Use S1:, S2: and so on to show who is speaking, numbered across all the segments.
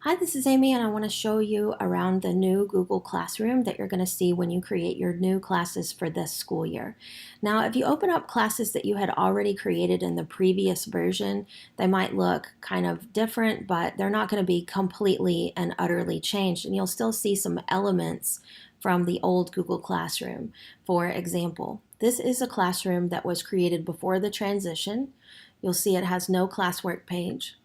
S1: Hi, this is Amy, and I want to show you around the new Google Classroom that you're going to see when you create your new classes for this school year. Now, if you open up classes that you had already created in the previous version, they might look kind of different, but they're not going to be completely and utterly changed, and you'll still see some elements from the old Google Classroom. For example, this is a classroom that was created before the transition. You'll see it has no classwork page.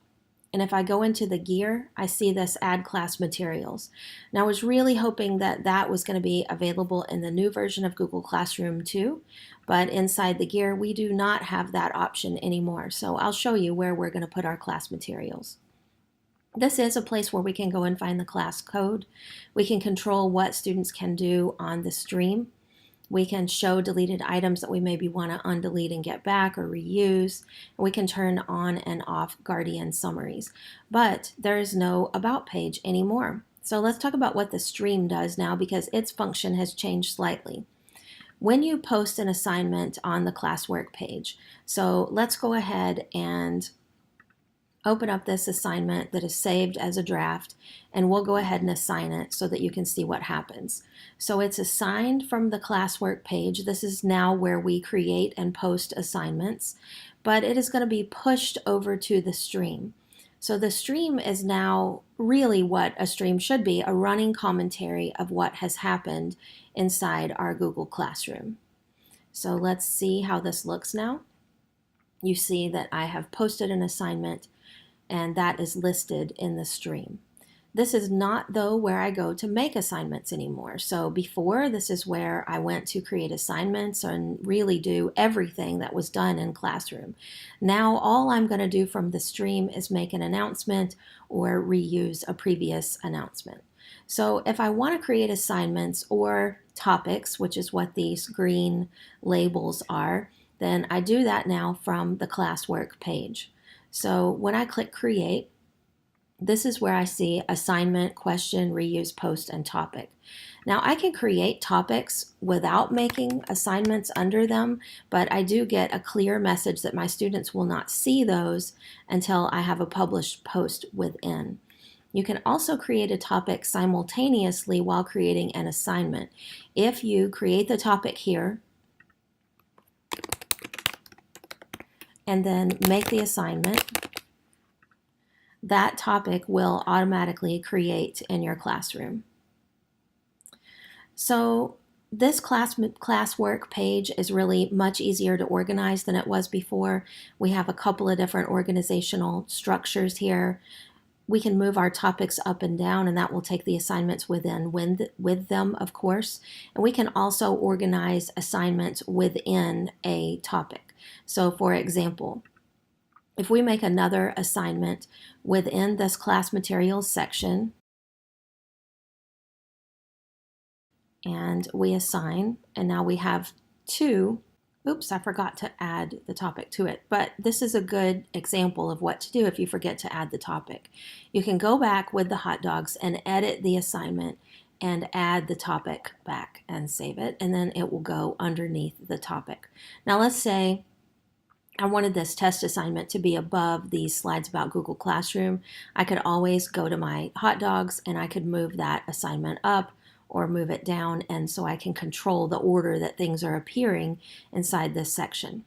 S1: And if I go into the gear, I see this add class materials. Now I was really hoping that that was going to be available in the new version of Google Classroom too, but inside the gear, we do not have that option anymore. So I'll show you where we're going to put our class materials. This is a place where we can go and find the class code. We can control what students can do on the stream. We can show deleted items that we maybe want to undelete and get back or reuse. We can turn on and off Guardian summaries. But there is no About page anymore. So let's talk about what the stream does now because its function has changed slightly. When you post an assignment on the classwork page, so let's go ahead and open up this assignment that is saved as a draft, and we'll go ahead and assign it so that you can see what happens. So it's assigned from the classwork page. This is now where we create and post assignments, but it is going to be pushed over to the stream. So the stream is now really what a stream should be, a running commentary of what has happened inside our Google Classroom. So let's see how this looks now. You see that I have posted an assignment and that is listed in the stream. This is not, though, where I go to make assignments anymore. So before, this is where I went to create assignments and really do everything that was done in Classroom. Now, all I'm going to do from the stream is make an announcement or reuse a previous announcement. So if I want to create assignments or topics, which is what these green labels are, then I do that now from the classwork page. So when I click create, this is where I see assignment, question, reuse, post, and topic. Now I can create topics without making assignments under them, but I do get a clear message that my students will not see those until I have a published post within. You can also create a topic simultaneously while creating an assignment. If you create the topic here, and then make the assignment, that topic will automatically create in your classroom. So this classwork page is really much easier to organize than it was before. We have a couple of different organizational structures here. We can move our topics up and down, and that will take the assignments with them, of course. And we can also organize assignments within a topic. So for example, if we make another assignment within this class materials section, and we assign, and now we have two. Oops, I forgot to add the topic to it, but this is a good example of what to do if you forget to add the topic. You can go back with the hot dogs and edit the assignment and add the topic back and save it, and then it will go underneath the topic. Now let's say I wanted this test assignment to be above these slides about Google Classroom. I could always go to my hot dogs and I could move that assignment up or move it down, and so I can control the order that things are appearing inside this section.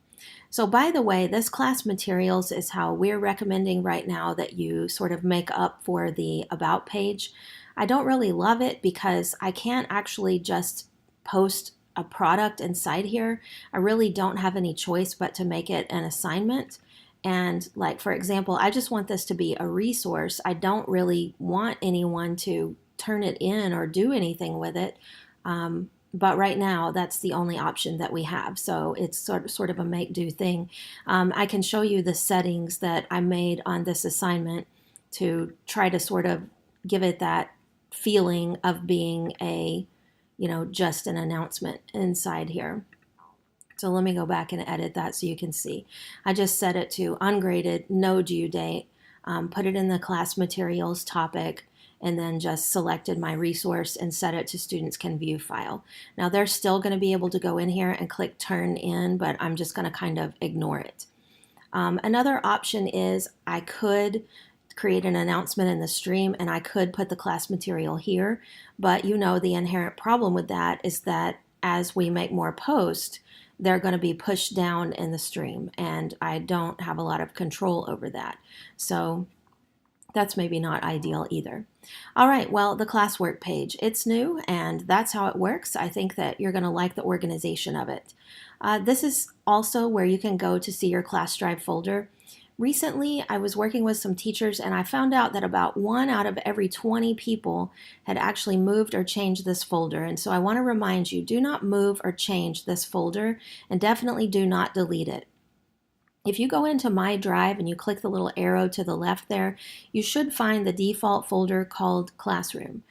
S1: So by the way, this class materials is how we're recommending right now that you sort of make up for the About page. I don't really love it because I can't actually just post a product inside here. I really don't have any choice but to make it an assignment. And like, for example, I just want this to be a resource. I don't really want anyone to turn it in or do anything with it. But right now, that's the only option that we have. So it's sort of a make-do thing. I can show you the settings that I made on this assignment to try to sort of give it that feeling of being a just an announcement inside here. So let me go back and edit that so you can see. I just set it to ungraded, no due date, put it in the class materials topic, and then just selected my resource and set it to students can view file. Now they're still going to be able to go in here and click turn in, but I'm just going to kind of ignore it. Another option is I could create an announcement in the stream, and I could put the class material here, but the inherent problem with that is that as we make more posts, they're going to be pushed down in the stream, and I don't have a lot of control over that. So that's maybe not ideal either. All right, well, the classwork page, it's new, and that's how it works. I think that you're going to like the organization of it. This is also where you can go to see your class drive folder. Recently, I was working with some teachers, and I found out that about 1 out of every 20 people had actually moved or changed this folder. And so I want to remind you, do not move or change this folder, and definitely do not delete it. If you go into My Drive and you click the little arrow to the left there, you should find the default folder called Classroom.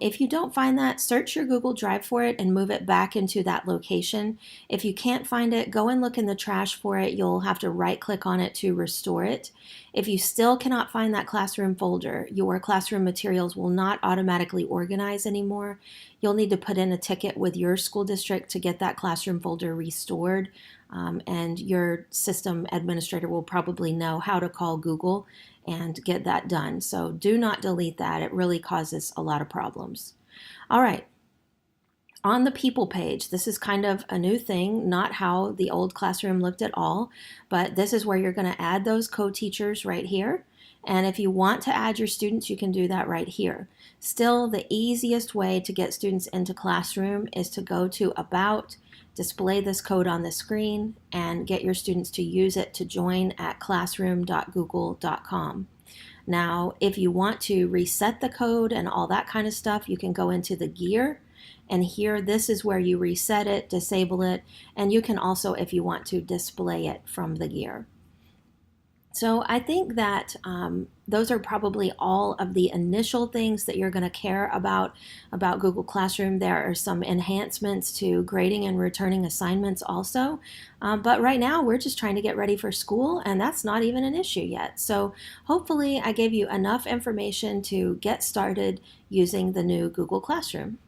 S1: If you don't find that, search your Google Drive for it and move it back into that location. If you can't find it, go and look in the trash for it. You'll have to right-click on it to restore it. If you still cannot find that classroom folder, your classroom materials will not automatically organize anymore. You'll need to put in a ticket with your school district to get that classroom folder restored. And your system administrator will probably know how to call Google and get that done. So do not delete that. It really causes a lot of problems. All right. On the people page, this is kind of a new thing, not how the old classroom looked at all, but this is where you're going to add those co-teachers right here. And if you want to add your students, you can do that right here. Still, the easiest way to get students into Classroom is to go to About, display this code on the screen, and get your students to use it to join at classroom.google.com. Now, if you want to reset the code and all that kind of stuff, you can go into the gear, and here, this is where you reset it, disable it, and you can also, if you want to, display it from the gear. So I think that those are probably all of the initial things that you're going to care about Google Classroom. There are some enhancements to grading and returning assignments also. But right now, we're just trying to get ready for school, and that's not even an issue yet. So hopefully I gave you enough information to get started using the new Google Classroom.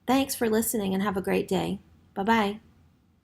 S1: Thanks for listening and have a great day. Bye-bye.